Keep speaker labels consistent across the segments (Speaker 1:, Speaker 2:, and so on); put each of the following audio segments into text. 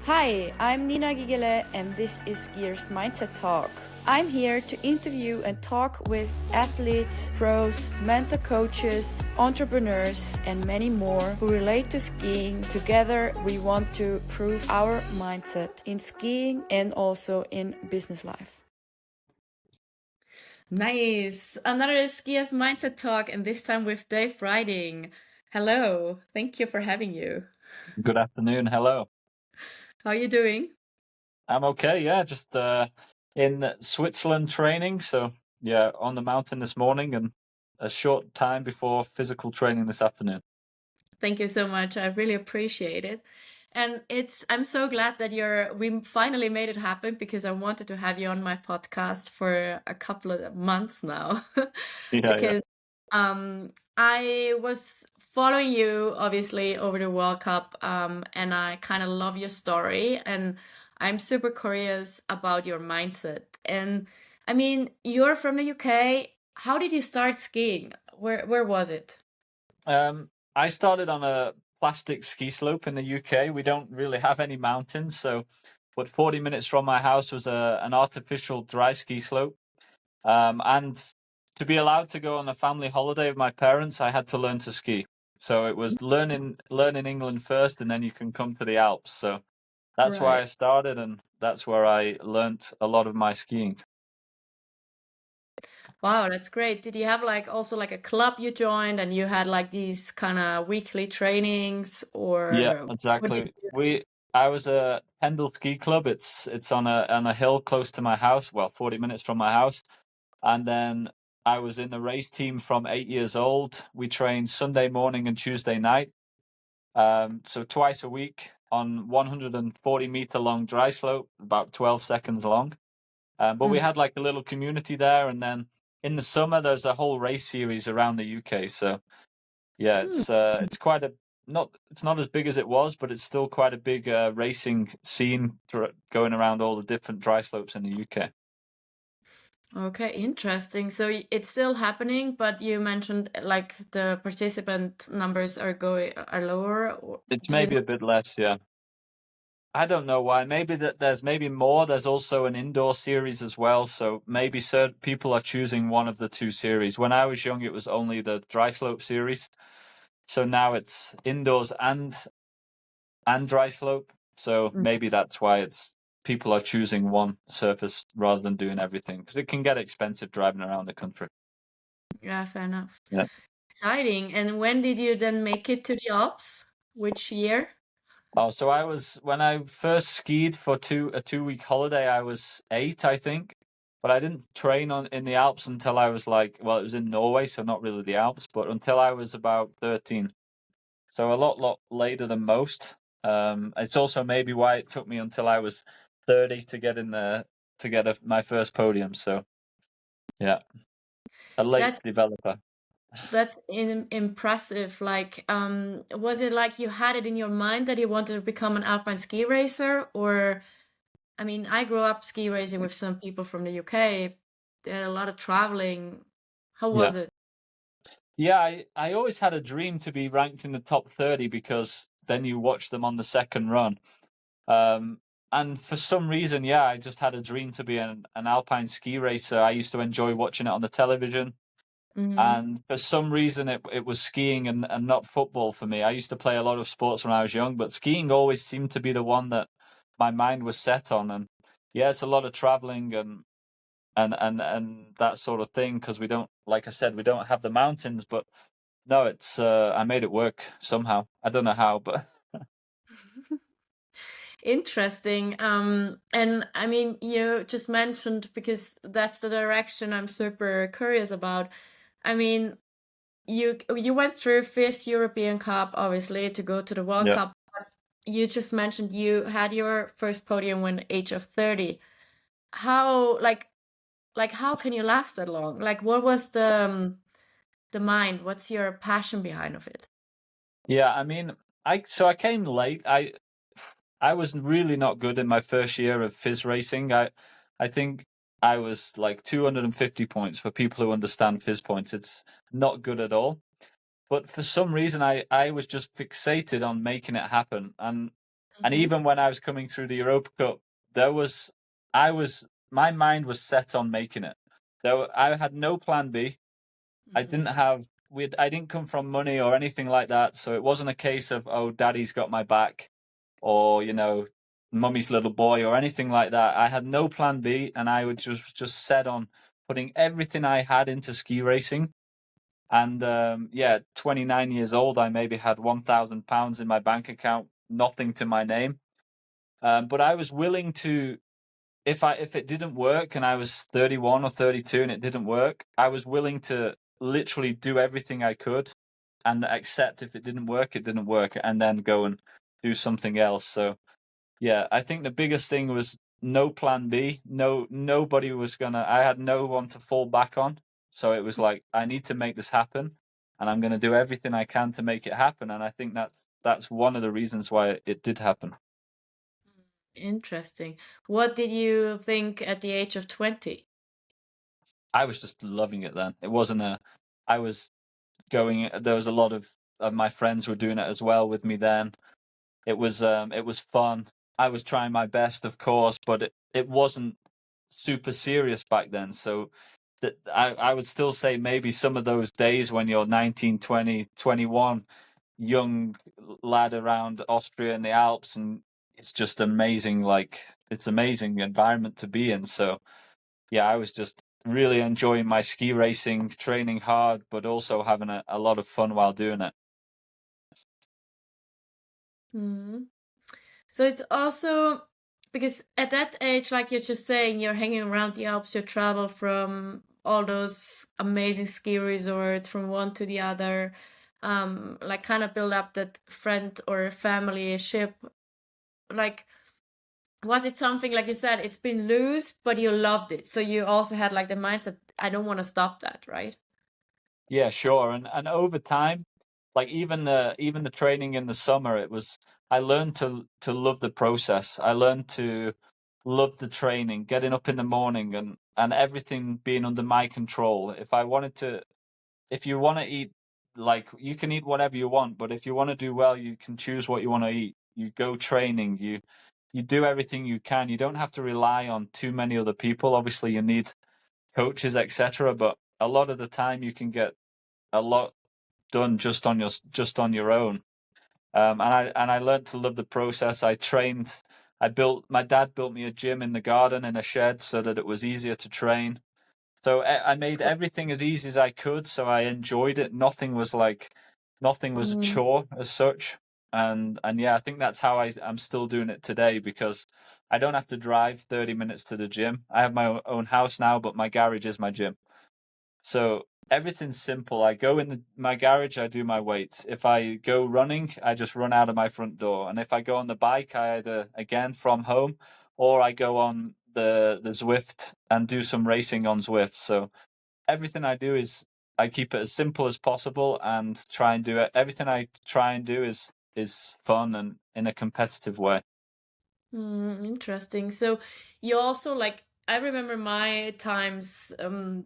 Speaker 1: Hi, I'm Nina Gigele and this is Skiers Mindset Talk. I'm here to interview and talk with athletes, pros, mentor coaches, entrepreneurs, and many more who relate to skiing. Together, we want to improve our mindset in skiing and also in business life. Nice. Another Skiers Mindset Talk, and this time with Dave Fridding. Hello. Thank you for having you.
Speaker 2: Good afternoon. Hello.
Speaker 1: How are you doing?
Speaker 2: I'm okay. Yeah, just in Switzerland training. So yeah, on the mountain this morning and a short time before physical training this afternoon.
Speaker 1: Thank you so much. I really appreciate it. And I'm so glad that we finally made it happen because I wanted to have you on my podcast for a couple of months now.
Speaker 2: Yeah.
Speaker 1: I was following you obviously over the World Cup, and I kind of love your story, and I'm super curious about your mindset. And I mean, you're from the UK. How did you start skiing? Where was it?
Speaker 2: I started on a plastic ski slope in the UK. We don't really have any mountains, but 40 minutes from my house was an artificial dry ski slope. And to be allowed to go on a family holiday with my parents, I had to learn to ski. So it was learning England first, and then you can come to the Alps. So that's why I started, and that's where I learnt a lot of my skiing.
Speaker 1: Wow, that's great. Did you have also a club you joined and you had like these kind of weekly trainings
Speaker 2: Yeah,
Speaker 1: or what did
Speaker 2: exactly.
Speaker 1: you do?
Speaker 2: I was a Pendle Ski Club. It's on a hill close to my house, well, 40 minutes from my house. And then I was in the race team from 8 years old. We trained Sunday morning and Tuesday night. So twice a week on 140-meter long dry slope, about 12 seconds long. But we had like a little community there, and then in the summer there's a whole race series around the UK. So yeah, it's quite it's not as big as it was, but it's still quite a big racing scene going around all the different dry slopes in the UK.
Speaker 1: Okay, interesting. So it's still happening, but you mentioned like the participant numbers are lower. Or
Speaker 2: It's
Speaker 1: do you
Speaker 2: maybe
Speaker 1: know?
Speaker 2: a bit less, yeah. I don't know why. Maybe there's maybe more. There's also an indoor series as well. So maybe certain people are choosing one of the two series. When I was young, it was only the dry slope series. So now it's indoors and dry slope. So maybe that's why people are choosing one surface rather than doing everything, because it can get expensive driving around the country.
Speaker 1: Yeah, fair enough.
Speaker 2: Yeah.
Speaker 1: Exciting. And when did you then make it to the Alps? Which year?
Speaker 2: Oh, so when I first skied for a 2-week holiday, I was 8, I think. But I didn't train in the Alps until I was it was in Norway, so not really the Alps, but until I was about 13. So a lot later than most. It's also maybe why it took me until I was 30 to get my first podium. So yeah, a late developer.
Speaker 1: That's impressive. Was it like you had it in your mind that you wanted to become an alpine ski racer? Or, I mean, I grew up ski racing with some people from the UK. They had a lot of traveling. How
Speaker 2: Yeah.
Speaker 1: was it?
Speaker 2: Yeah, I always had a dream to be ranked in the top 30 because then you watch them on the second run. And for some reason, yeah, I just had a dream to be an alpine ski racer. I used to enjoy watching it on the television. And for some reason, it was skiing and not football for me. I used to play a lot of sports when I was young, but skiing always seemed to be the one that my mind was set on. And yeah, it's a lot of traveling and that sort of thing, because we don't, like I said, we don't have the mountains. But no, it's I made it work somehow. I don't know how, but
Speaker 1: Interesting. And I mean, you just mentioned, because that's the direction I'm super curious about. I mean, you went through FIS European Cup, obviously, to go to the World
Speaker 2: yeah.
Speaker 1: Cup. But you just mentioned you had your first podium when age of 30. How how can you last that long? Like, what was the mind? What's your passion behind of it?
Speaker 2: Yeah, I mean, I came late. I was really not good in my first year of FIS racing. I think I was like 250 points. For people who understand FIS points, it's not good at all. But for some reason, I was just fixated on making it happen. And And
Speaker 1: Hmm.
Speaker 2: even when I was coming through the Europa Cup, there was I was my mind was set on making it. I had no plan B. I didn't have I didn't come from money or anything like that, so it wasn't a case of, oh, daddy's got my back, or mummy's little boy or anything like that. I had no plan B, and I would just set on putting everything I had into ski racing. And yeah, 29 years old, I maybe had £1,000 in my bank account, nothing to my name. But I was willing to, if it didn't work, and I was 31 or 32 and it didn't work, I was willing to literally do everything I could and accept if it didn't work, it didn't work, and then go and do something else. So yeah, I think the biggest thing was no plan B. Nobody was gonna. I had no one to fall back on. So it was like, I need to make this happen, and I'm gonna do everything I can to make it happen. And I think that's one of the reasons why it did happen.
Speaker 1: Interesting. What did you think at the age of 20?
Speaker 2: I was just loving it then. It wasn't a. I was going. There was a lot of my friends were doing it as well with me then. It was fun. I was trying my best, of course, but it wasn't super serious back then. So that I would still say maybe some of those days when you're 19, 20, 21, young lad around Austria and the Alps, and it's just amazing. Like, it's amazing environment to be in. So yeah, I was just really enjoying my ski racing, training hard, but also having a lot of fun while doing it.
Speaker 1: Hmm. So it's also because at that age, like you're just saying, you're hanging around the Alps, you travel from all those amazing ski resorts from one to the other, like kind of build up that friend or family ship. Like, was it something like you said, it's been loose, but you loved it. So you also had like the mindset, I don't want to stop that, right?
Speaker 2: Yeah, sure. And over time, like even the training in the summer, it was I learned to love the process. I learned to love the training, getting up in the morning and everything being under my control. If you want to eat, like, you can eat whatever you want, but if you want to do well, you can choose what you want to eat. You go training, you do everything you can. You don't have to rely on too many other people. Obviously, you need coaches, etc., but a lot of the time you can get a lot done just on your own. And I learned to love the process. I trained. My dad built me a gym in the garden in a shed so that it was easier to train. So I made everything as easy as I could. So I enjoyed it. Nothing was a
Speaker 1: Mm.
Speaker 2: chore as such. And yeah, I think that's how I'm still doing it today, because I don't have to drive 30 minutes to the gym. I have my own house now, but my garage is my gym. So everything's simple. I go in my garage, I do my weights. If I go running, I just run out of my front door. And if I go on the bike, I either again from home, or I go on the Zwift and do some racing on Zwift. So everything I do is I keep it as simple as possible and try and do it. Everything I try and do is fun and in a competitive way.
Speaker 1: Interesting. So you also like I remember my times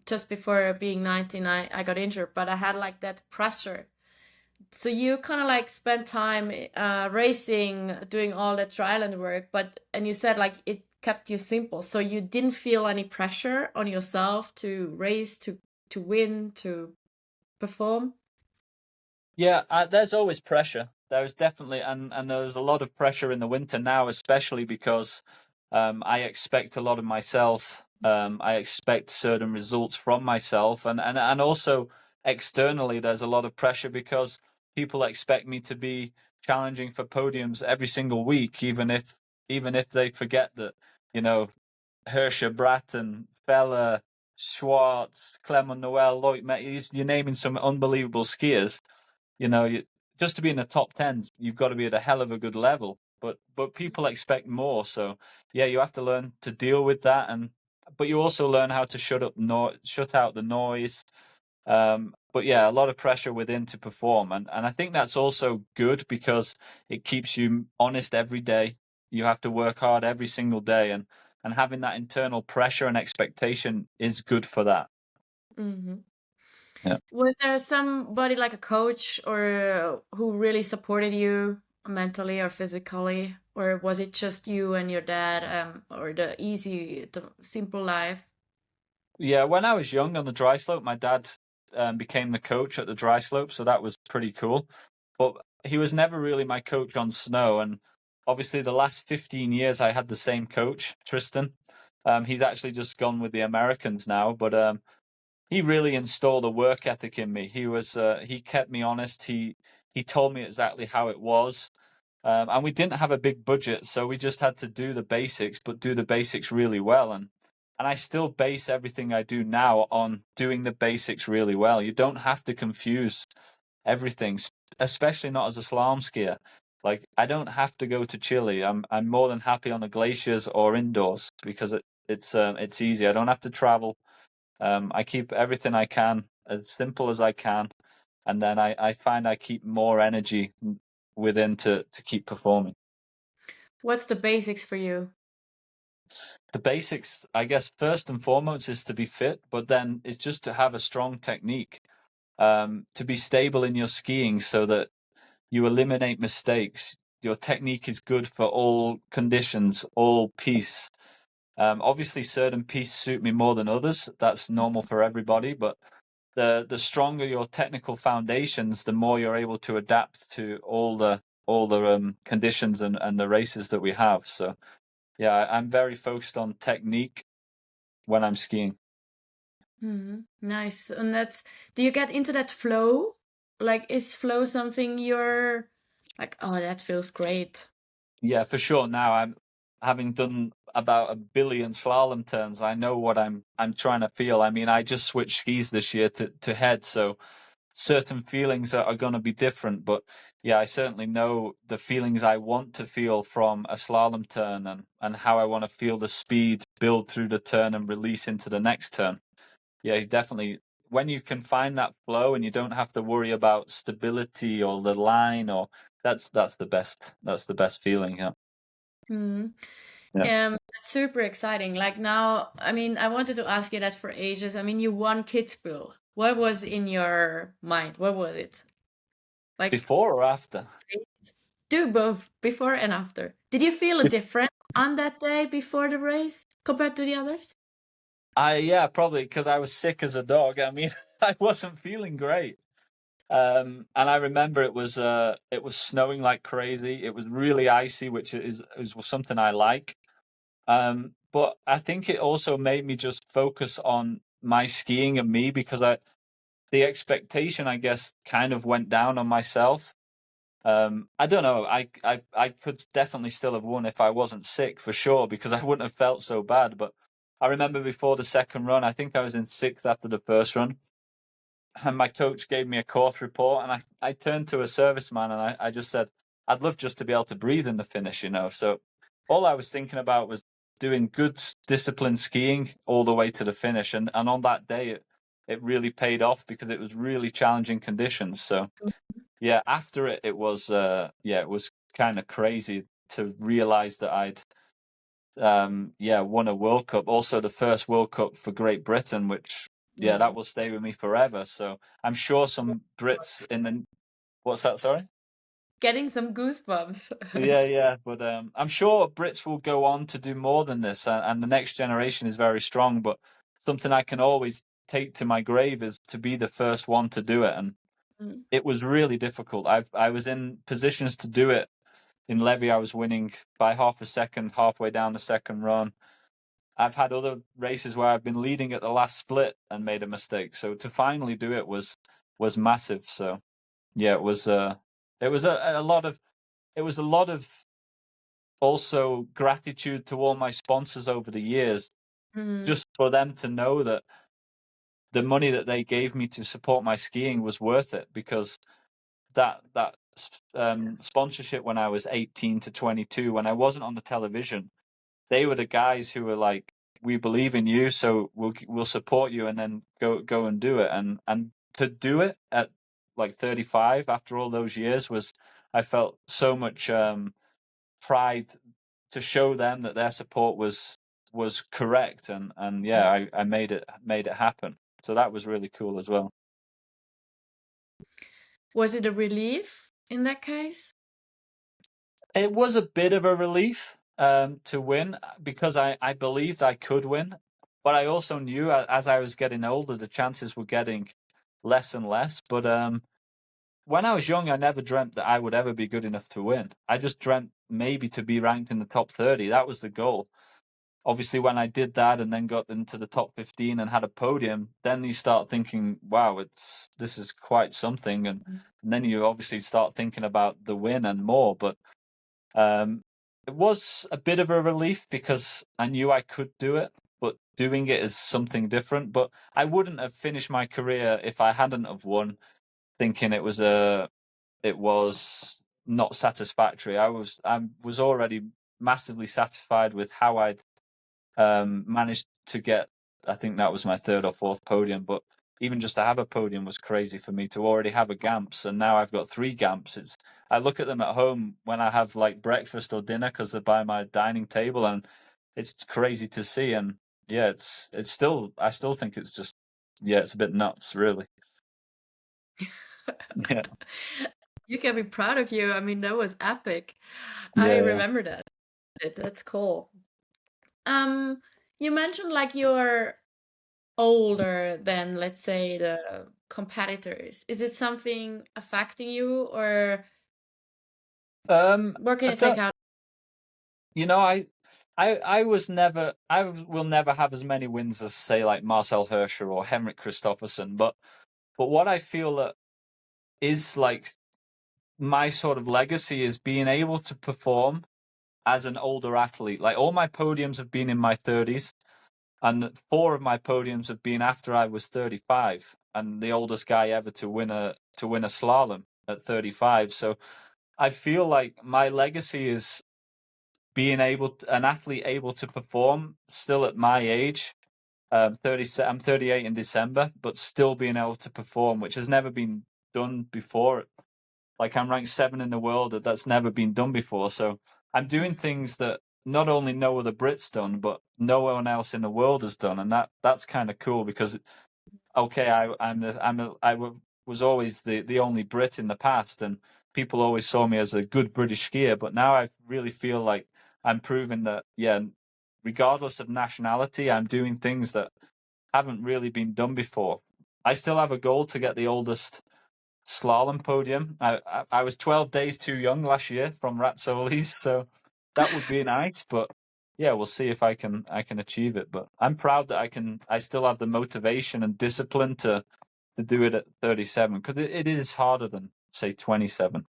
Speaker 1: just before being 19 I got injured, but I had like that pressure. So you kind of like spent time racing, doing all that trial and work, but and you said like it kept you simple. So you didn't feel any pressure on yourself to race, to win, to perform.
Speaker 2: Yeah, there's always pressure. There's definitely, and there's a lot of pressure in the winter now, especially because I expect a lot of myself. I expect certain results from myself, and also externally, there's a lot of pressure because people expect me to be challenging for podiums every single week, even if they forget that, you know, Hirscher, Bratton, Feller, Schwartz, Clement Noel, Loic, you're naming some unbelievable skiers. You know, just to be in the top tens, you've got to be at a hell of a good level. But people expect more, so yeah, you have to learn to deal with that, and but you also learn how to shut out the noise. But yeah, a lot of pressure within to perform, and I think that's also good because it keeps you honest every day. You have to work hard every single day, and having that internal pressure and expectation is good for that.
Speaker 1: Hmm.
Speaker 2: Yeah.
Speaker 1: Was there somebody like a coach or who really supported you mentally or physically? or was it just you and your dad, or the simple life?
Speaker 2: Yeah, when I was young on the dry slope, my dad became the coach at the dry slope, so that was pretty cool. But he was never really my coach on snow, and obviously the last 15 years I had the same coach, Tristan. He's actually just gone with the Americans now, but he really installed a work ethic in me. He kept me honest. He told me exactly how it was. And we didn't have a big budget, so we just had to do the basics, but do the basics really well. And I still base everything I do now on doing the basics really well. You don't have to confuse everything, especially not as a slalom skier. Like I don't have to go to Chile. I'm more than happy on the glaciers or indoors because it's easy. I don't have to travel. I keep everything I can as simple as I can, and then I find I keep more energy within to keep performing.
Speaker 1: What's the basics for you?
Speaker 2: The basics, I guess, first and foremost is to be fit, but then it's just to have a strong technique, to be stable in your skiing so that you eliminate mistakes. Your technique is good for all conditions, all piste. Obviously, certain pistes suit me more than others. That's normal for everybody, but the stronger your technical foundations, the more you're able to adapt to all the conditions and the races that we have. So yeah, I'm very focused on technique when I'm skiing.
Speaker 1: Nice. And do you get into that flow? Like, is flow something you're like, oh, that feels great?
Speaker 2: Yeah, for sure. Now I'm having done about 1 billion slalom turns. I know what I'm trying to feel. I mean, I just switched skis this year to head, so certain feelings are going to be different. But yeah, I certainly know the feelings I want to feel from a slalom turn and how I want to feel the speed build through the turn and release into the next turn. Yeah, definitely. When you can find that flow and you don't have to worry about stability or the line, or that's the best. That's the best feeling. Yeah.
Speaker 1: Hmm.
Speaker 2: Yeah.
Speaker 1: That's super exciting. Like now, I mean, I wanted to ask you that for ages. I mean, you won Kitzbühel. What was in your mind? What was it? Like,
Speaker 2: Before or after?
Speaker 1: do both, before and after. Did you feel a difference on that day before the race compared to the others?
Speaker 2: Yeah, probably because I was sick as a dog. I mean, I wasn't feeling great. And I remember it was snowing like crazy. It was really icy, which is something I like. But I think it also made me just focus on my skiing and me because the expectation, I guess, kind of went down on myself. I don't know. I could definitely still have won if I wasn't sick for sure because I wouldn't have felt so bad. But I remember before the second run, I think I was in sixth after the first run, and my coach gave me a course report, and I turned to a serviceman and I just said, I'd love just to be able to breathe in the finish. So all I was thinking about was doing good disciplined skiing all the way to the finish. And on that day, it really paid off because it was really challenging conditions. So yeah, after it was kind of crazy to realize that I'd won a World Cup, also the first World Cup for Great Britain, which yeah,
Speaker 1: Yeah.
Speaker 2: that will stay with me forever. So I'm sure some Brits in the what's that? Sorry.
Speaker 1: Getting some goosebumps.
Speaker 2: Yeah. But I'm sure Brits will go on to do more than this, and the next generation is very strong. But something I can always take to my grave is to be the first one to do it, and
Speaker 1: Mm.
Speaker 2: it was really difficult. I was in positions to do it. In Levy, I was winning by half a second halfway down the second run. I've had other races where I've been leading at the last split and made a mistake. So to finally do it was massive. So yeah, it was a lot of it was a lot of also gratitude to all my sponsors over the years,
Speaker 1: Mm.
Speaker 2: just for them to know that the money that they gave me to support my skiing was worth it because that sponsorship when I was 18 to 22, when I wasn't on the television, they were the guys who were like, "We believe in you, so we'll support you, and then go and do it." And to do it at like 35 after all those years I felt so much pride to show them that their support was correct, and yeah, I made it happen. So that was really cool as well.
Speaker 1: Was it a relief in that case?
Speaker 2: It was a bit of a relief to win because I believed I could win, but I also knew as I was getting older, the chances were getting less and less. But when I was young, I never dreamt that I would ever be good enough to win. I just dreamt maybe to be ranked in the top 30. That was the goal. Obviously, when I did that and then got into the top 15 and had a podium, then you start thinking, wow, this is quite something. And then you obviously start thinking about the win and more. But it was a bit of a relief because I knew I could do it, but doing it is something different. But I wouldn't have finished my career if I hadn't have won, thinking it was not satisfactory. I was already massively satisfied with how I'd managed to get. I think that was my third or fourth podium, but even just to have a podium was crazy for me. To already have a Gamps, and now I've got 3 Gamps. I look at them at home when I have like breakfast or dinner because they're by my dining table, and it's crazy to see. And yeah, it's still I still think it's just it's a bit nuts, really. Yeah,
Speaker 1: You can be proud of you. I mean, that was epic. I
Speaker 2: yeah, yeah.
Speaker 1: remember that. That's cool. Um, you mentioned like you're older than, let's say, the competitors. Is it something affecting you, or where can
Speaker 2: I
Speaker 1: you take
Speaker 2: don't.
Speaker 1: out?
Speaker 2: I was never. I will never have as many wins as say like Marcel Hirscher or Henrik Kristoffersen, but what I feel that is like my sort of legacy is being able to perform as an older athlete. Like all my podiums have been in my 30s, and 4 of my podiums have been after I was 35, and the oldest guy ever to win a slalom at 35. So I feel like my legacy is being an athlete able to perform still at my age. 30, I'm 38 in December, but still being able to perform, which has never been done before. Like I'm ranked 7 in the world. That's never been done before. So I'm doing things that not only no other Brits done, but no one else in the world has done, and that's kind of cool because okay, was always the only Brit in the past, and people always saw me as a good British skier. But now I really feel like I'm proving that regardless of nationality, I'm doing things that haven't really been done before. I still have a goal to get the oldest slalom podium. I was 12 days too young last year from Ratsolis, so that would be nice. But yeah, we'll see if I can achieve it. But I'm proud that I still have the motivation and discipline to do it at 37 because it is harder than say 27.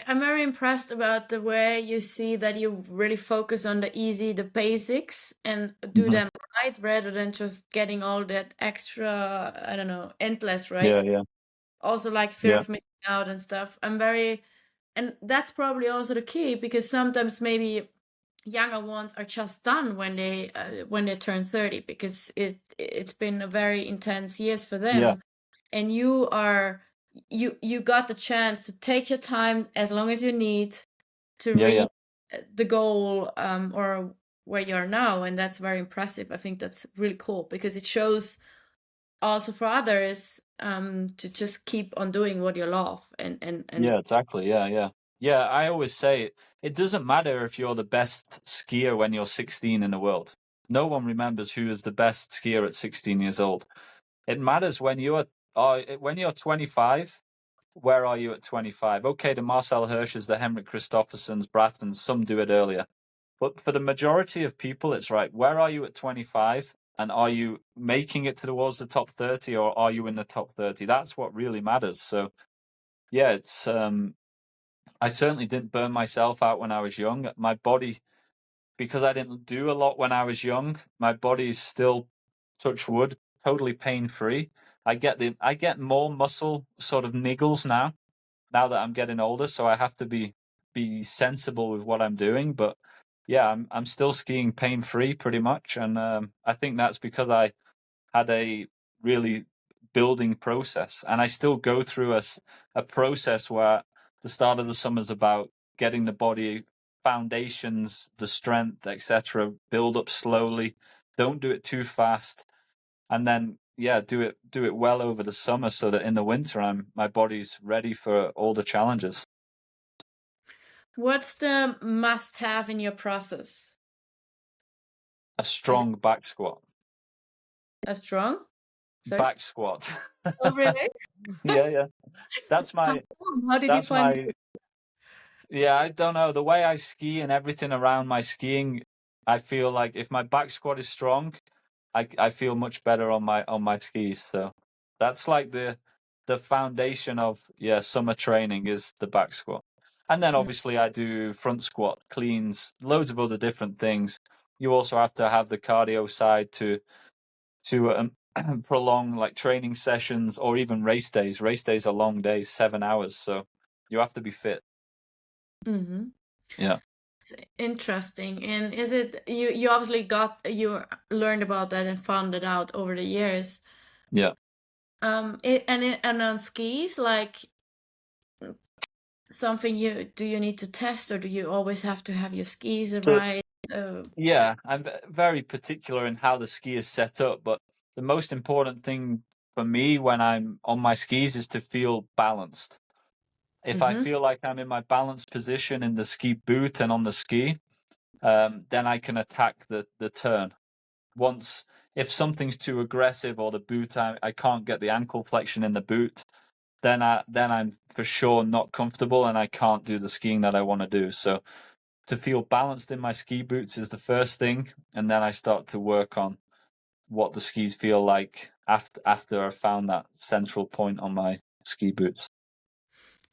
Speaker 1: I'm very impressed about the way you see that you really focus on the basics, and do
Speaker 2: Hmm.
Speaker 1: them right rather than just getting all that extra, I don't know, endless,
Speaker 2: Yeah,
Speaker 1: right?
Speaker 2: yeah,
Speaker 1: Also like fear
Speaker 2: yeah,
Speaker 1: of missing out and stuff. And that's probably also the key, because sometimes maybe younger ones are just done when they turn 30, because it's been a very intense years for
Speaker 2: yeah,
Speaker 1: them, and you got the chance to take your time as long as you need to
Speaker 2: yeah,
Speaker 1: reach
Speaker 2: yeah.
Speaker 1: the goal, or where you are now. And that's very impressive. I think that's really cool, because it shows also for others, to just keep on doing what you love, and
Speaker 2: Yeah, exactly. Yeah, yeah. Yeah, I always say it doesn't matter if you're the best skier when you're 16 in the world. No one remembers who is the best skier at 16 years old. It matters when you're 25, where are you at 25? Okay, the Marcel Hirsch's, the Henrik Kristoffersens, Brattons, some do it earlier. But for the majority of people, it's right. Where are you at 25? And are you making it towards the top 30, or are you in the top 30? That's what really matters. So yeah, it's I certainly didn't burn myself out when I was young. My body, because I didn't do a lot when I was young, my body is still, touch wood, totally pain free. I get more muscle sort of niggles now that I'm getting older, so I have to be sensible with what I'm doing. But yeah, I'm still skiing pain free pretty much, and I think that's because I had a really building process, and I still go through a process where the start of the summer is about getting the body foundations, the strength, etc. Build up slowly. Don't do it too fast, and then do it well over the summer so that in the winter my body's ready for all the challenges.
Speaker 1: What's the must-have in your process?
Speaker 2: A strong back squat.
Speaker 1: A strong? Sorry?
Speaker 2: Back squat.
Speaker 1: Oh, really?
Speaker 2: Yeah, yeah. That's
Speaker 1: How
Speaker 2: my
Speaker 1: come? How did you
Speaker 2: that's
Speaker 1: find
Speaker 2: my yeah, I don't know. The way I ski and everything around my skiing, I feel like if my back squat is strong, I feel much better on my skis. So that's like the foundation of summer training is the back squat. And then
Speaker 1: Mm.
Speaker 2: obviously I do front squat, cleans, loads of other different things. You also have to have the cardio side to prolong like training sessions or even race days. Race days are long days, 7 hours, so you have to be fit.
Speaker 1: Mm-hmm.
Speaker 2: Yeah,
Speaker 1: It's interesting. And is it you obviously you learned about that and found it out over the years.
Speaker 2: yeah.
Speaker 1: And on skis, like something you need to test, or do you always have to have your skis
Speaker 2: So
Speaker 1: right? Uh,
Speaker 2: yeah, I'm very particular in how the ski is set up, but the most important thing for me when I'm on my skis is to feel balanced. If I
Speaker 1: mm-hmm.
Speaker 2: feel like I'm in my balanced position in the ski boot and on the ski, then I can attack the turn. Once, if something's too aggressive or the boot, I can't get the ankle flexion in the boot, then I'm for sure not comfortable and I can't do the skiing that I want to do. So to feel balanced in my ski boots is the first thing, and then I start to work on what the skis feel like after I've found that central point on my ski boots.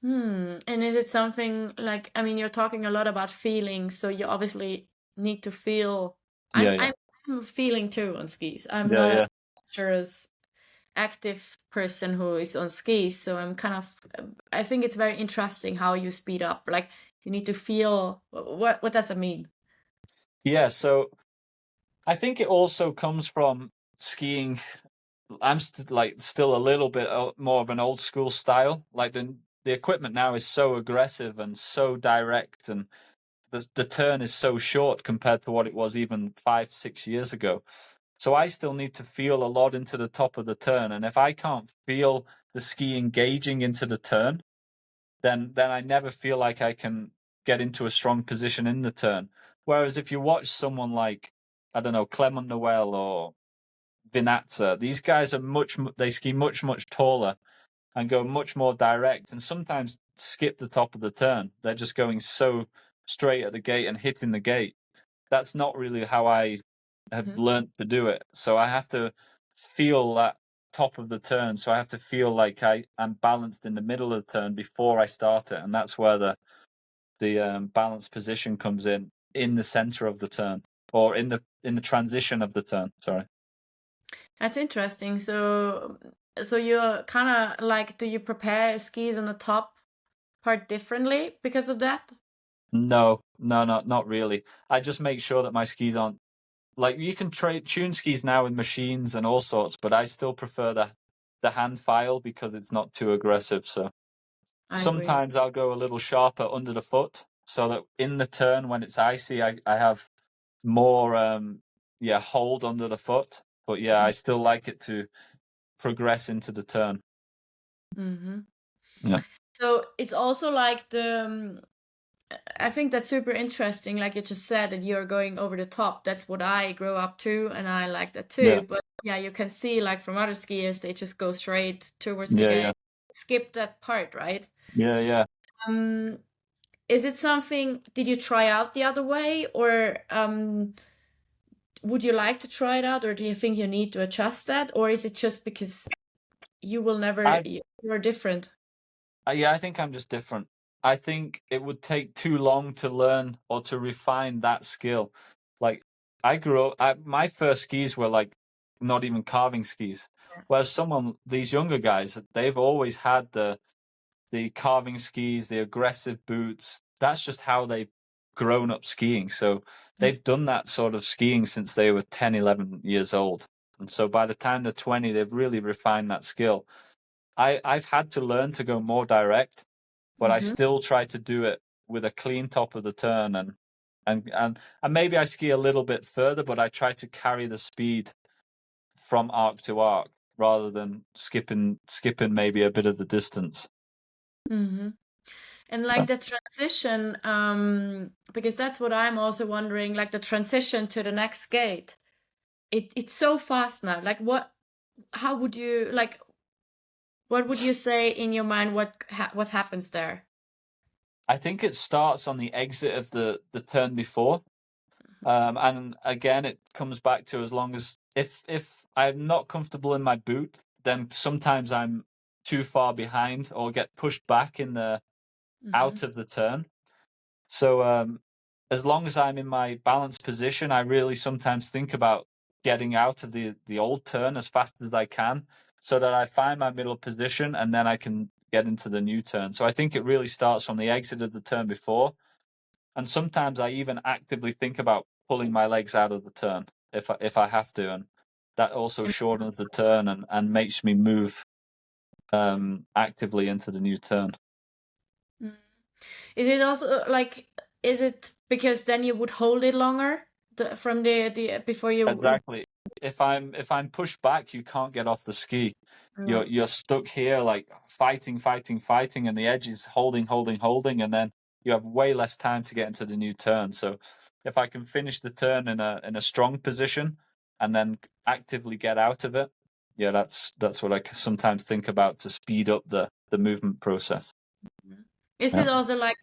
Speaker 1: And is it something like, I mean, you're talking a lot about feeling, so you obviously need to feel.
Speaker 2: Yeah,
Speaker 1: I'm
Speaker 2: yeah,
Speaker 1: I'm, I'm feeling too on skis. I'm
Speaker 2: yeah,
Speaker 1: not a
Speaker 2: yeah.
Speaker 1: adventurous active person who is on skis, so I'm kind of. I think it's very interesting how you speed up. Like you need to feel. What does that mean?
Speaker 2: Yeah, so I think it also comes from skiing. I'm still a little bit more of an old school style. Like the equipment now is so aggressive and so direct, and the turn is so short compared to what it was even 5, 6 years ago. So I still need to feel a lot into the top of the turn, and if I can't feel the ski engaging into the turn, then I never feel like I can get into a strong position in the turn. Whereas if you watch someone like I don't know Clement Noel or Vinatsa, these guys are they ski much taller and go much more direct, and sometimes skip the top of the turn. They're just going so straight at the gate and hitting the gate. That's not really how I have
Speaker 1: Mhm.
Speaker 2: learned to do it. So I have to feel that top of the turn. So I have to feel like I'm balanced in the middle of the turn before I start it, and that's where the balanced position comes in the center of the turn or in the transition of the turn. Sorry.
Speaker 1: That's interesting. So you're kind of like, do you prepare skis on the top part differently because of that?
Speaker 2: No, no, not really. I just make sure that my skis aren't like you can tune skis now with machines and all sorts, but I still prefer the hand file because it's not too aggressive. So
Speaker 1: I agree.
Speaker 2: sometimes I'll go a little sharper under the foot so that in the turn when it's icy, I have more hold under the foot. But yeah, I still like it to progress into the turn.
Speaker 1: Mm-hmm.
Speaker 2: Yeah,
Speaker 1: So it's also like I think that's super interesting. Like you just said that you're going over the top. That's what I grew up to, and I like that
Speaker 2: yeah,
Speaker 1: too. But yeah, you can see like from other skiers, they just go straight towards the
Speaker 2: yeah,
Speaker 1: gate,
Speaker 2: yeah,
Speaker 1: skip that part, right?
Speaker 2: yeah, yeah.
Speaker 1: Um, is it something? Did you try out the other way, or would you like to try it out, or do you think you need to adjust that, or is it just because you will never?
Speaker 2: I
Speaker 1: You're different.
Speaker 2: yeah, I think I'm just different. I think it would take too long to learn or to refine that skill. Like I grew up, my first skis were like not even carving skis. Whereas these younger guys, they've always had the carving skis, the aggressive boots. That's just how they've grown up skiing. So they've done that sort of skiing since they were 10, 11 years old. And so by the time they're 20, they've really refined that skill. I've had to learn to go more direct, but I
Speaker 1: Mm-hmm.
Speaker 2: still try to do it with a clean top of the turn and maybe I ski a little bit further, but I try to carry the speed from arc to arc rather than skipping maybe a bit of the distance.
Speaker 1: Mm-hmm. And like the transition, because that's what I'm also wondering, like the transition to the next gate. It's so fast now. Like how would you like what would you say in your mind what happens there?
Speaker 2: I think it starts on the exit of the turn before. And again, it comes back to, as long as if I'm not comfortable in my boot, then sometimes I'm too far behind or get pushed back in the out of the turn. So as long as I'm in my balanced position, I really sometimes think about getting out of the old turn as fast as I can, so that I find my middle position and then I can get into the new turn. So I think it really starts from the exit of the turn before. And sometimes I even actively think about pulling my legs out of the turn if I have to, and that also shortens the turn and makes me move actively into the new turn.
Speaker 1: Is it also like, is it because then you would hold it longer from the before you
Speaker 2: Exactly. If I'm pushed back, you can't get off the ski. You're stuck here, like fighting, and the edge is holding, and then you have way less time to get into the new turn. So if I can finish the turn in a strong position and then actively get out of it, yeah, that's what I sometimes think about to speed up the movement process.
Speaker 1: Is
Speaker 2: Yeah.
Speaker 1: it also like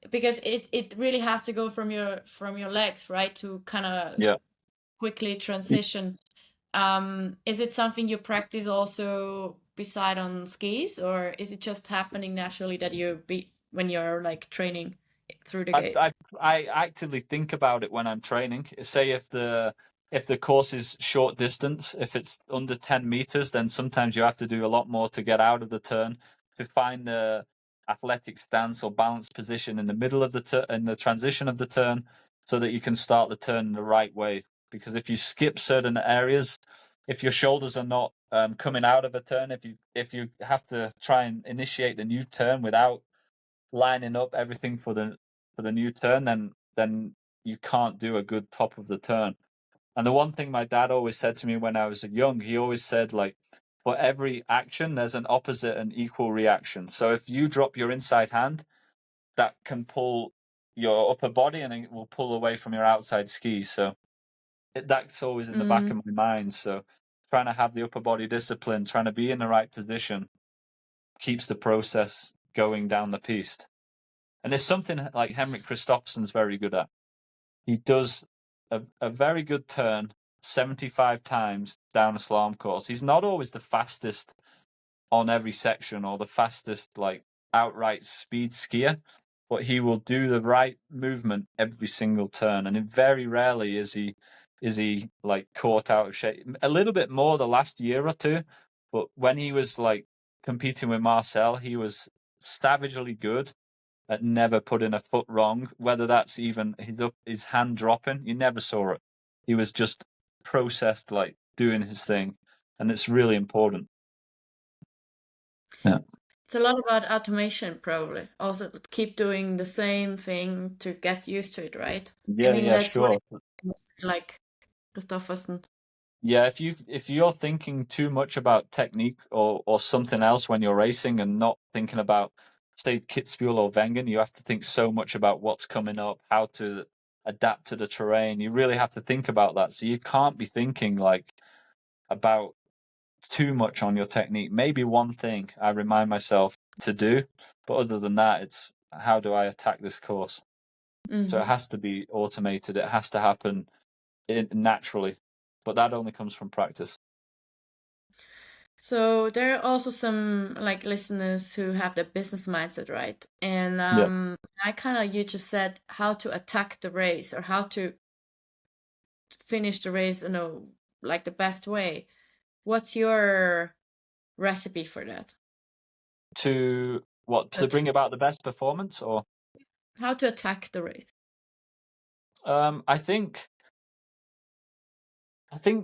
Speaker 1: because it really has to go from your legs, right, to kind of
Speaker 2: Yeah.
Speaker 1: quickly transition. Is it something you practice also beside on skis, or is it just happening naturally that when you're like training through the
Speaker 2: I, I
Speaker 1: gates?
Speaker 2: I actively think about it when I'm training. Say if the course is short distance, if it's under 10 meters, then sometimes you have to do a lot more to get out of the turn, to find the athletic stance or balanced position in the middle of in the transition of the turn, so that you can start the turn in the right way. Because if you skip certain areas, if your shoulders are not coming out of a turn, if you have to try and initiate the new turn without lining up everything for the new turn, then you can't do a good top of the turn. And the one thing my dad always said to me when I was young, he always said, like, for every action, there's an opposite and equal reaction. So if you drop your inside hand, that can pull your upper body and it will pull away from your outside ski. So that's always in the back of my mind. So trying to have the upper body discipline, trying to be in the right position, keeps the process going down the piste. And there's something like Henrik Kristoffersen's very good at. He does a very good turn 75 times down a slalom course. He's not always the fastest on every section or the fastest, like, outright speed skier, but he will do the right movement every single turn. And very rarely is he like caught out of shape. A little bit more the last year or two, but when he was like competing with Marcel, he was savagely good at never putting a foot wrong, whether that's even his hand dropping. You never saw it. He was just processed, like doing his thing, and it's really important. Yeah,
Speaker 1: It's a lot about automation, probably. Also, keep doing the same thing to get used to it, right? I
Speaker 2: yeah,
Speaker 1: mean,
Speaker 2: yeah,
Speaker 1: that's what
Speaker 2: sure.
Speaker 1: it's like Christoffersen.
Speaker 2: Yeah, if you're thinking too much about technique or something else when you're racing and not thinking about, say, Kitzbühel or Wengen, you have to think so much about what's coming up, how to adapt to the terrain. You really have to think about that. So you can't be thinking like about too much on your technique. Maybe one thing I remind myself to do, but other than that, it's how do I attack this course? So it has to be automated. It has to happen naturally, but that only comes from practice.
Speaker 1: So there are also some like listeners who have the business mindset, right? And
Speaker 2: Yeah.
Speaker 1: I kind of you just said how to attack the race or how to finish the race, like the best way. What's your recipe for that?
Speaker 2: To what? To bring about the best performance, or
Speaker 1: How to attack the race?
Speaker 2: I think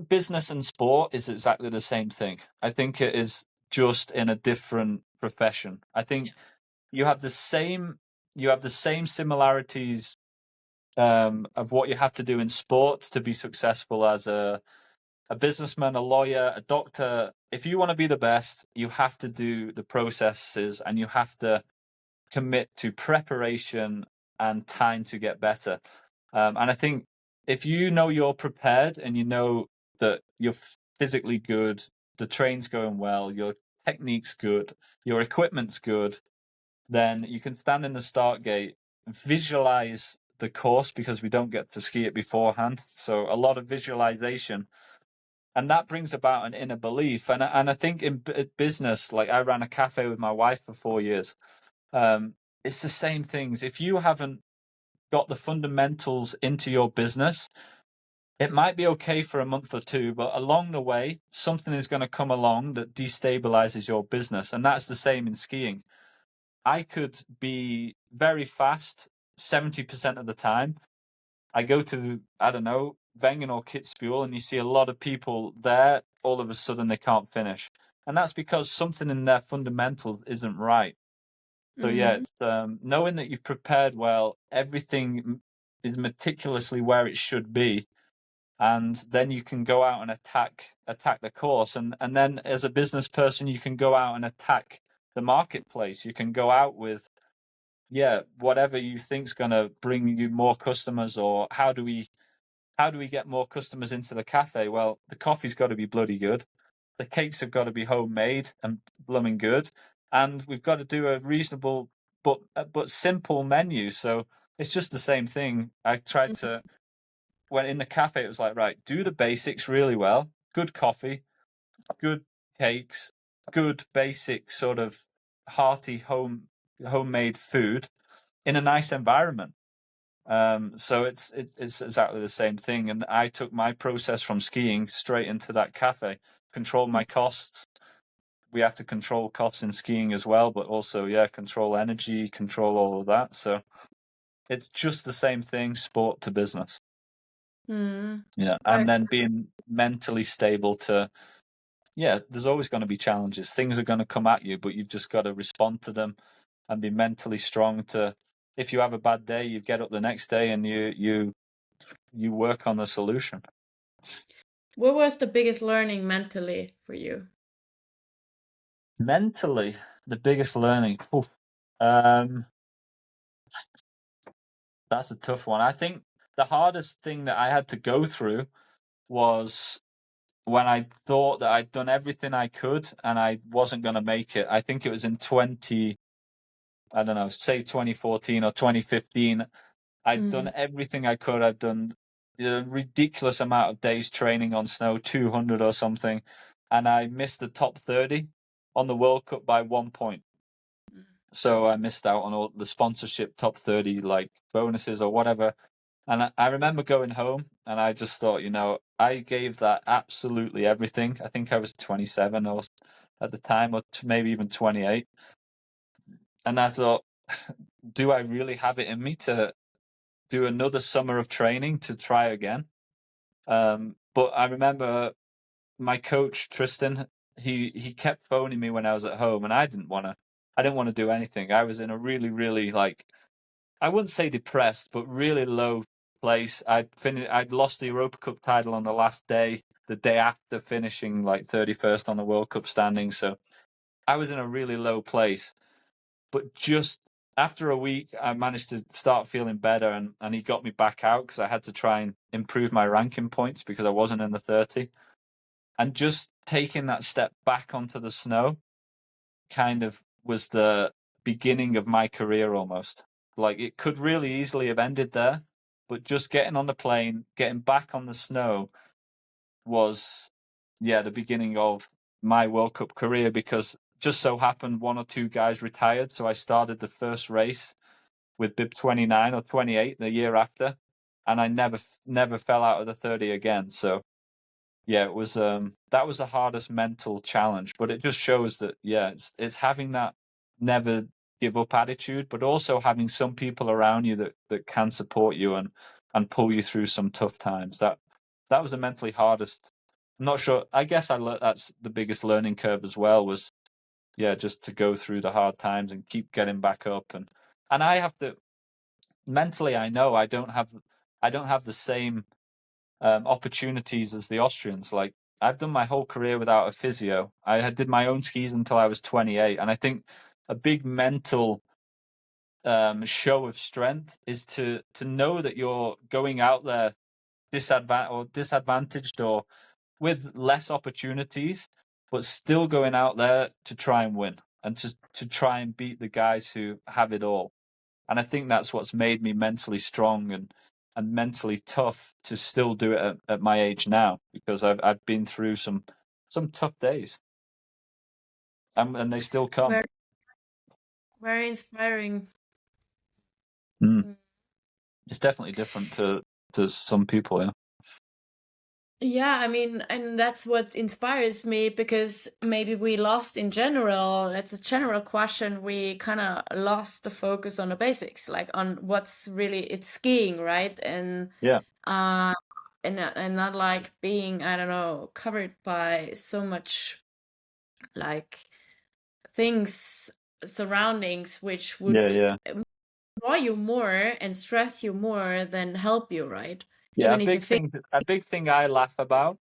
Speaker 2: business and sport is exactly the same thing. I think it is just in a different profession. I think you have the same similarities of what you have to do in sports to be successful as a businessman, a lawyer, a doctor. If you want to be the best, you have to do the processes and you have to commit to preparation and time to get better. And I think if you know you're prepared and you know that you're physically good, the train's going well, your technique's good, your equipment's good, then you can stand in the start gate, visualize the course, because we don't get to ski it beforehand. So a lot of visualization, and that brings about an inner belief. And I think in business, like I ran a cafe with my wife for 4 years. It's the same things. If you haven't got the fundamentals into your business, it might be okay for a month or two, but along the way, something is going to come along that destabilizes your business. And that's the same in skiing. I could be very fast 70% of the time. I go to, I don't know, Wengen or Kitzbühel, and you see a lot of people there, all of a sudden they can't finish. And that's because something in their fundamentals isn't right. So yeah, it's knowing that you've prepared well, everything is meticulously where it should be, and then you can go out and attack the course. And then as a business person, you can go out and attack the marketplace. You can go out with, whatever you think's going to bring you more customers, or how do we get more customers into the cafe? Well, the coffee's got to be bloody good. The cakes have got to be homemade and blooming good. And we've got to do a reasonable but simple menu. So it's just the same thing. I tried to, when in the cafe, it was like, right, do the basics really well. Good coffee, good cakes, good basic sort of hearty homemade food in a nice environment. So it's exactly the same thing. And I took my process from skiing straight into that cafe, control my costs. We have to control costs in skiing as well, but also, control energy, control all of that. So it's just the same thing, sport to business. Yeah. And then being mentally stable to, there's always going to be challenges. Things are going to come at you, but you've just got to respond to them and be mentally strong to, if you have a bad day, you get up the next day and you work on the solution.
Speaker 3: What was the biggest learning mentally for you?
Speaker 2: Mentally, the biggest learning. That's a tough one. I think the hardest thing that I had to go through was when I thought that I'd done everything I could and I wasn't going to make it. I think it was in 2014 or 2015. I'd done everything I could. I'd done a ridiculous amount of days training on snow, 200 or something, and I missed the top 30 on the World Cup by 1 point. So I missed out on all the sponsorship top 30 like bonuses or whatever. And I remember going home and I just thought, I gave that absolutely everything. I think I was 27 or at the time, or maybe even 28. And I thought, do I really have it in me to do another summer of training to try again? But I remember my coach, Tristan, he kept phoning me when I was at home, and I didn't want to do anything. I was in a really, really, like, I wouldn't say depressed, but really low place. I'd lost the Europa Cup title on the last day, the day after finishing like 31st on the World Cup standing. So I was in a really low place. But just after a week, I managed to start feeling better, and he got me back out because I had to try and improve my ranking points because I wasn't in the 30. And just taking that step back onto the snow kind of was the beginning of my career almost. Like, it could really easily have ended there, but just getting on the plane, getting back on the snow was, the beginning of my World Cup career, because just so happened one or two guys retired. So I started the first race with bib 29 or 28 the year after, and I never fell out of the 30 again. So it was that was the hardest mental challenge, but it just shows that it's having that never give up attitude, but also having some people around you that can support you and pull you through some tough times. That was the mentally hardest. I'm not sure. I guess that's the biggest learning curve as well, was just to go through the hard times and keep getting back up. And I have to mentally, I know I don't have the same opportunities as the Austrians. Like, I've done my whole career without a physio. I did my own skis until I was 28, and I think a big mental show of strength is to know that you're going out there disadvantaged or with less opportunities, but still going out there to try and win and to try and beat the guys who have it all. And I think that's what's made me mentally strong and mentally tough to still do it at my age now, because I've been through some tough days, and they still come.
Speaker 3: Very, very inspiring.
Speaker 2: It's definitely different to some people, yeah.
Speaker 3: Yeah, I mean, and that's what inspires me, because maybe we lost in general, it's a general question, we kind of lost the focus on the basics, like on what's really, it's skiing, right? And
Speaker 2: yeah,
Speaker 3: and not like being, I don't know, covered by so much like things, surroundings, which would draw you more and stress you more than help you, right?
Speaker 2: Yeah,
Speaker 3: Even if you think
Speaker 2: a big thing I laugh about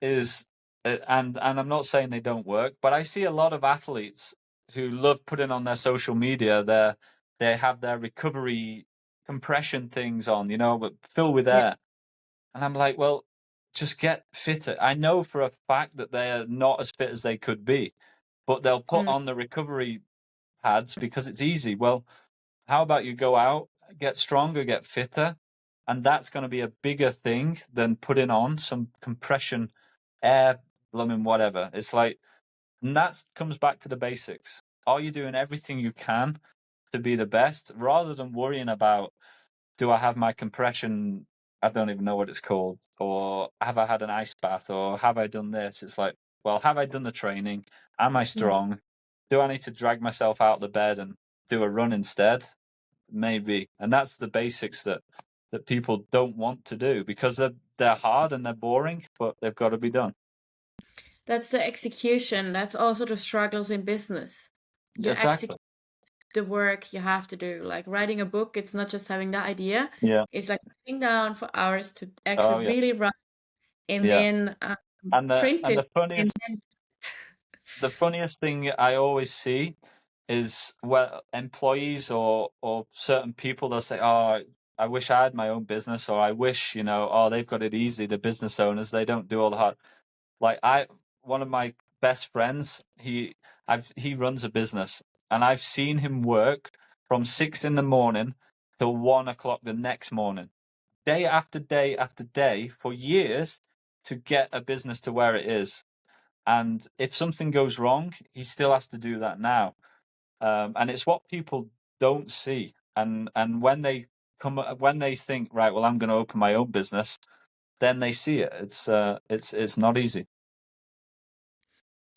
Speaker 2: is, and I'm not saying they don't work, but I see a lot of athletes who love putting on their social media they have their recovery compression things on, you know, but filled with air. And I'm like, well, just get fitter. I know for a fact that they're not as fit as they could be, but they'll put on the recovery pads because it's easy. Well, how about you go out, get stronger, get fitter, and that's going to be a bigger thing than putting on some compression air, blooming whatever. It's like, and that comes back to the basics. Are you doing everything you can to be the best, rather than worrying about, do I have my compression? I don't even know what it's called, or have I had an ice bath, or have I done this? It's like, well, have I done the training? Am I strong? Do I need to drag myself out of the bed and do a run instead? Maybe. And that's the basics that people don't want to do, because they're hard and they're boring, but they've got to be done.
Speaker 3: That's the execution. That's also the struggles in business. You
Speaker 2: Exactly.
Speaker 3: execute the work you have to do. Like writing a book, it's not just having the idea.
Speaker 2: Yeah.
Speaker 3: It's like sitting down for hours to actually really write, and then print it.
Speaker 2: The funniest thing I always see is where employees or certain people, they'll say, oh, I wish I had my own business, or I wish, you know, oh, they've got it easy, the business owners, they don't do all the hard. Like one of my best friends, he runs a business, and I've seen him work from 6 a.m. till 1 o'clock the next morning, day after day after day, for years, to get a business to where it is. And if something goes wrong, he still has to do that now. And it's what people don't see. And when they think, right, well, I'm going to open my own business, then they see it. It's not easy.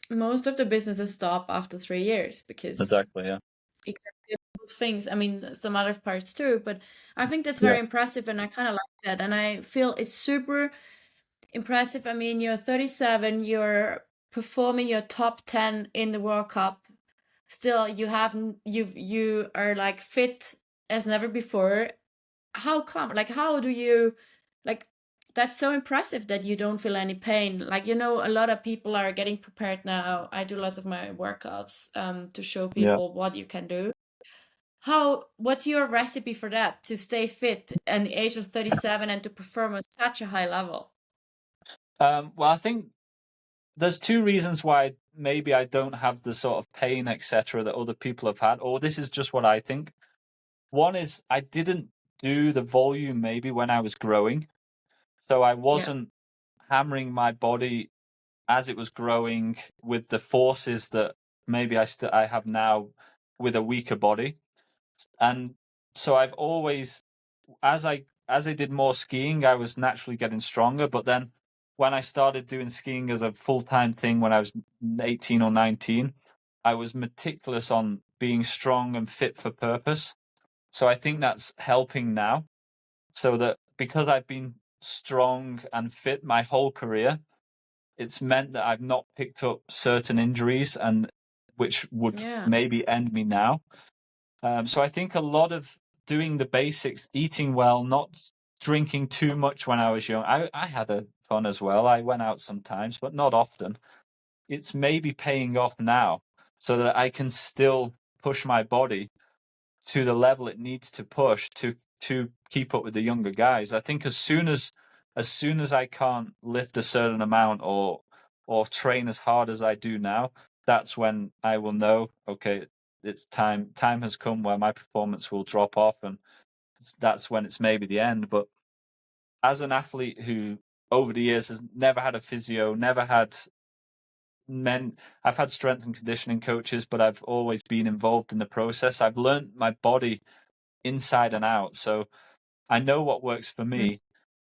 Speaker 3: Most of the businesses stop after 3 years because
Speaker 2: exactly
Speaker 3: those things. I mean, some other parts too, but I think that's very impressive, and I kind of like that. And I feel it's super impressive. I mean, you're 37, you're performing your top 10 in the World Cup. Still, you are like fit as never before. How come? Like, how do you, like, that's so impressive that you don't feel any pain. Like, you know, a lot of people are getting prepared now. I do lots of my workouts to show people what you can do. What's your recipe for that, to stay fit at the age of 37 and to perform at such a high level?
Speaker 2: Well, I think there's two reasons why maybe I don't have the sort of pain, etc., that other people have had, or this is just what I think. One is I didn't do the volume maybe when I was growing, so I wasn't hammering my body as it was growing with the forces that maybe I have now with a weaker body. And so I've always, as I did more skiing, I was naturally getting stronger. But then when I started doing skiing as a full-time thing when I was 18 or 19, I was meticulous on being strong and fit for purpose. So I think that's helping now. So that because I've been strong and fit my whole career, it's meant that I've not picked up certain injuries, and which would maybe end me now. So I think a lot of doing the basics, eating well, not drinking too much when I was young. I had a fun as well. I went out sometimes, but not often. It's maybe paying off now so that I can still push my body to the level it needs to push to keep up with the younger guys. I think as soon as I can't lift a certain amount or train as hard as I do now, that's when I will know, okay, it's time has come where my performance will drop off, and that's when it's maybe the end. But as an athlete who over the years has never had a physio, never had I've had strength and conditioning coaches, but I've always been involved in the process. I've learned my body inside and out, so I know what works for me.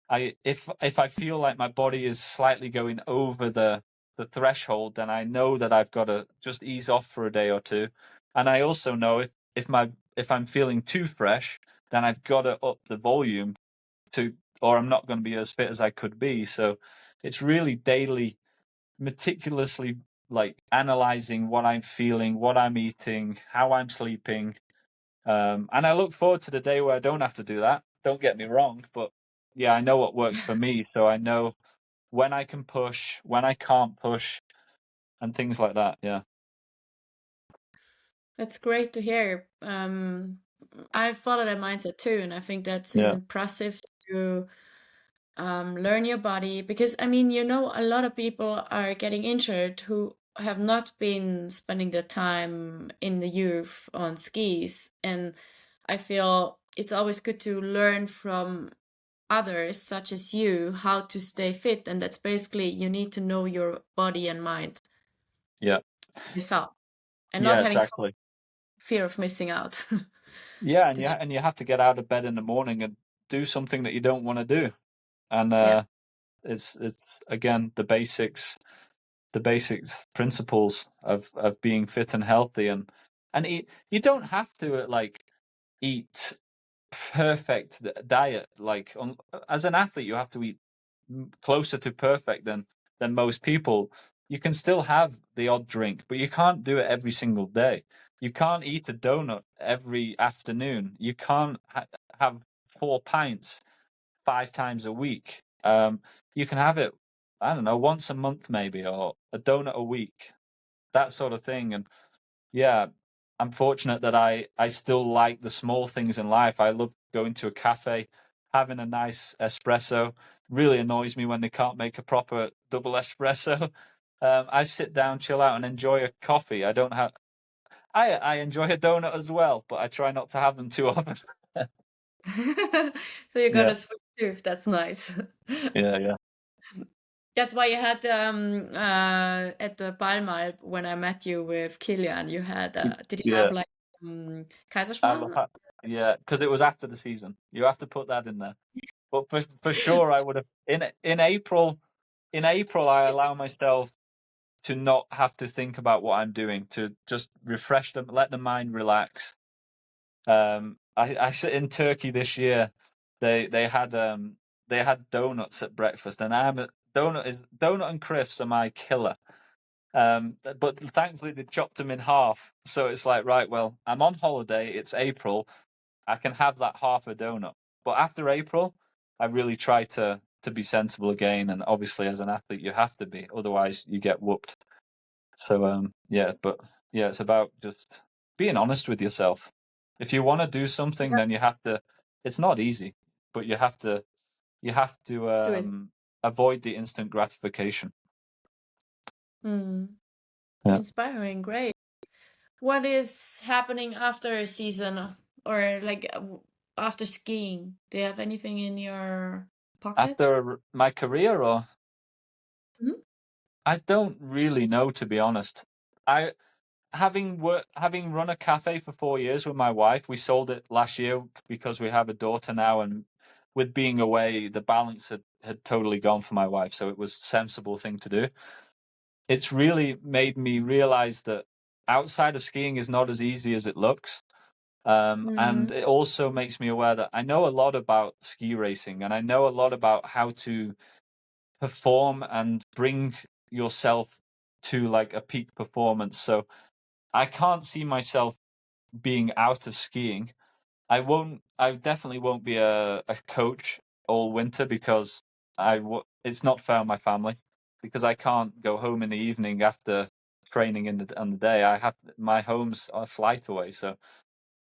Speaker 2: If I feel like my body is slightly going over the threshold, then I know that I've got to just ease off for a day or two. And I also know if I'm feeling too fresh, then I've got to up the volume or I'm not going to be as fit as I could be. So it's really daily, meticulously like analyzing what I'm feeling, what I'm eating, how I'm sleeping. And I look forward to the day where I don't have to do that. Don't get me wrong, but yeah, I know what works for me. So I know when I can push, when I can't push, and things like that. Yeah.
Speaker 3: That's great to hear. I follow that mindset too, and I think that's
Speaker 2: Yeah.
Speaker 3: impressive to learn your body, because I mean, a lot of people are getting injured who have not been spending their time in the youth on skis, and I feel it's always good to learn from others such as you how to stay fit, and that's basically you need to know your body and mind
Speaker 2: Yeah.
Speaker 3: yourself and not
Speaker 2: Yeah,
Speaker 3: having
Speaker 2: exactly.
Speaker 3: fear of missing out.
Speaker 2: Yeah, and
Speaker 3: Just-
Speaker 2: you have to get out of bed in the morning and do something that you don't want to do. And
Speaker 3: yeah.
Speaker 2: it's again the basics principles of being fit and healthy, and eat. You don't have to like eat perfect diet. Like as an athlete, you have to eat closer to perfect than most people. You can still have the odd drink, but you can't do it every single day. You can't eat a donut every afternoon. You can't have 4 pints 5 times a week. You can have it, I don't know, once a month maybe, or a donut a week, that sort of thing. And yeah, I'm fortunate that I still like the small things in life. I love going to a cafe, having a nice espresso. Really annoys me when they can't make a proper double espresso. I sit down, chill out, and enjoy a coffee. I don't have. I enjoy a donut as well, but I try not to have them too often.
Speaker 3: So you got
Speaker 2: Yeah,
Speaker 3: a sweet tooth. That's nice.
Speaker 2: yeah.
Speaker 3: That's why you had at the Palma when I met you with Kilian. You had did you have
Speaker 2: Yeah.
Speaker 3: like
Speaker 2: I will
Speaker 3: Kaiserschmarrn?
Speaker 2: yeah, because it was after the season. You have to put that in there. But for sure, I would have in April. In April, I allow myself to not have to think about what I'm doing, to just refresh them, let the mind relax. I sit in Turkey this year. They had donuts at breakfast, and donut and crisps are my killer. But thankfully they chopped them in half, so it's like, right, well, I'm on holiday. It's April. I can have that half a donut. But after April, I really try to be sensible again. And obviously, as an athlete, you have to be, otherwise you get whooped. So yeah, but yeah, it's about just being honest with yourself. If you want to do something, then you have to. It's not easy, but you have to. You have to
Speaker 3: Do it.
Speaker 2: avoid the instant gratification.
Speaker 3: Mm.
Speaker 2: Yeah.
Speaker 3: Inspiring, great. What is happening after a season or like after skiing? Do you have anything in your pocket?
Speaker 2: After my career, or
Speaker 3: Mhm.
Speaker 2: I don't really know, to be honest. I having run a cafe for 4 years with my wife. We sold it last year because we have a daughter now, and with being away, the balance had totally gone for my wife. So it was a sensible thing to do. It's really made me realize that outside of skiing is not as easy as it looks. And it also makes me aware that I know a lot about ski racing, and I know a lot about how to perform and bring yourself to like a peak performance. So I can't see myself being out of skiing. I definitely won't be a coach all winter because it's not fair on my family, because I can't go home in the evening after training on the day. My home's a flight away. So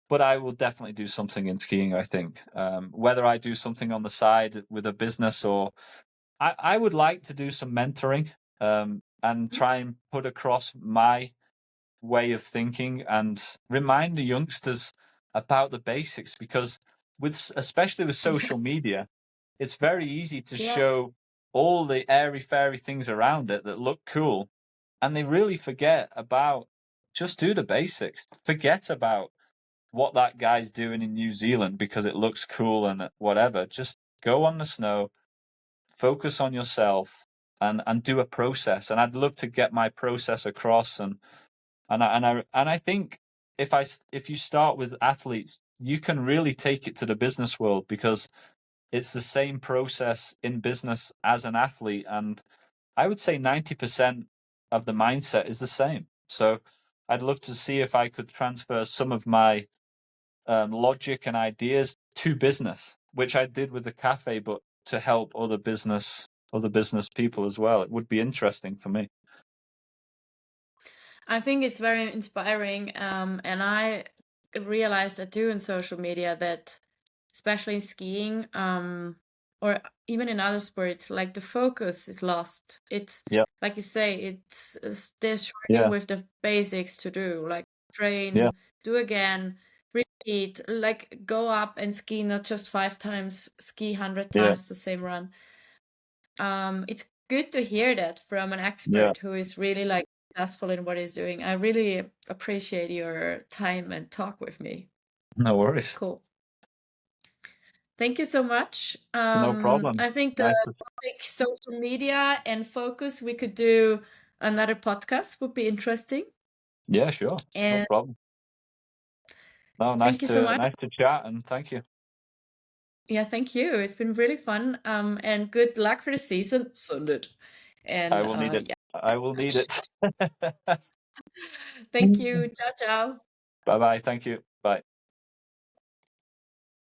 Speaker 2: but I will definitely do something in skiing, I think. Whether I do something on the side with a business, or I would like to do some mentoring, and try and put across my way of thinking and remind the youngsters about the basics, because especially with social media, it's very easy to
Speaker 3: Yeah.
Speaker 2: show all the airy fairy things around it that look cool, and they really forget about just do the basics. Forget about what that guy's doing in New Zealand because it looks cool and whatever. Just go on the snow, focus on yourself, and do a process. And I'd love to get my process across. And I think if you start with athletes, you can really take it to the business world, because it's the same process in business as an athlete, and I would say 90% of the mindset is the same. So I'd love to see if I could transfer some of my logic and ideas to business, which I did with the cafe, but to help other business people as well. It would be interesting for me.
Speaker 3: I think it's very inspiring, and I realized that too in social media, that especially in skiing, or even in other sports, like the focus is lost. It's
Speaker 2: Yeah,
Speaker 3: like you say, they're struggling
Speaker 2: yeah,
Speaker 3: with the basics to do, like
Speaker 2: yeah,
Speaker 3: train, do again, repeat, like go up and ski not just 5 times, ski 100
Speaker 2: yeah,
Speaker 3: times the same run. It's good to hear that from an
Speaker 2: yeah.
Speaker 3: expert who is really like successful in what he's doing. I really appreciate your time and talk with me.
Speaker 2: No worries.
Speaker 3: Cool. Thank you so much.
Speaker 2: No problem.
Speaker 3: I think the topic social media and focus, we could do another podcast, would be interesting.
Speaker 2: Yeah, sure. No
Speaker 3: And
Speaker 2: problem. No,
Speaker 3: thank you so much.
Speaker 2: nice to chat, and thank you.
Speaker 3: Yeah, thank you. It's been really fun. And good luck for the season. Send it. And
Speaker 2: I will need it.
Speaker 3: yeah.
Speaker 2: I will need it.
Speaker 3: Thank you. Ciao, ciao.
Speaker 2: Bye bye. Thank you. Bye.